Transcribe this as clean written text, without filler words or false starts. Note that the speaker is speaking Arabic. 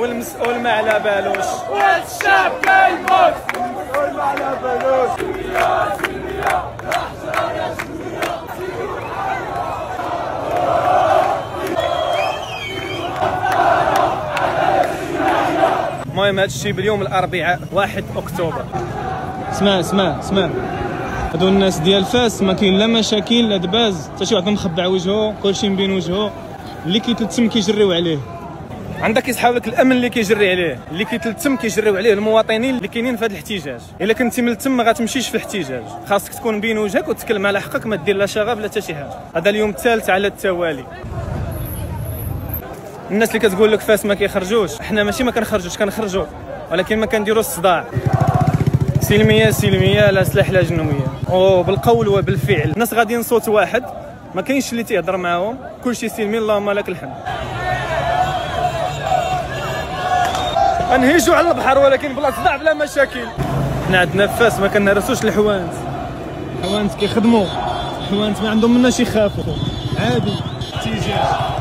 والمسؤول ما على بالوش، والشعب كيموت والمسؤول ما على بالوش. المهم هادشي باليوم الاربعاء 1 اكتوبر. اسمع هادو الناس ديال فاس ما كاين لا مشاكل لا دباز حتى شي واحد مخبع وجهه، كلشي مبين وجهه، اللي كيتلتم كيجريو عليه. عندك يصحاب لك الامن اللي كيجري عليه، اللي كيتلتم كيجريو عليه المواطنين اللي كاينين في هذا الاحتجاج. الا كنتي ملتم ما غاتمشيش في الاحتجاج، خاصك تكون مبين وجهك وتتكلم على حقك، ما دير لا شغب لا حتى شي حاجه. هذا اليوم الثالث على التوالي. الناس اللي كتقول لك فاس ما كيخرجوش، حنا ماشي ما كنخرجوش، كنخرجوا ولكن ما كنديروا الصداع. سلميه لا سلاح لا جنويه، وبالقول وبالفعل. الناس غاديين صوت واحد، ما كاينش اللي تيهضر معاهم، كلشي سلمي اللهم لك الحمد. غنهيجوا على البحر ولكن بلا صداع بلا مشاكل. حنا عندنا في فاس ما كنهرسوش الحوانت كيخدموا، الحوانت ما عندهم مناش يخافوا، عادي احتجاج.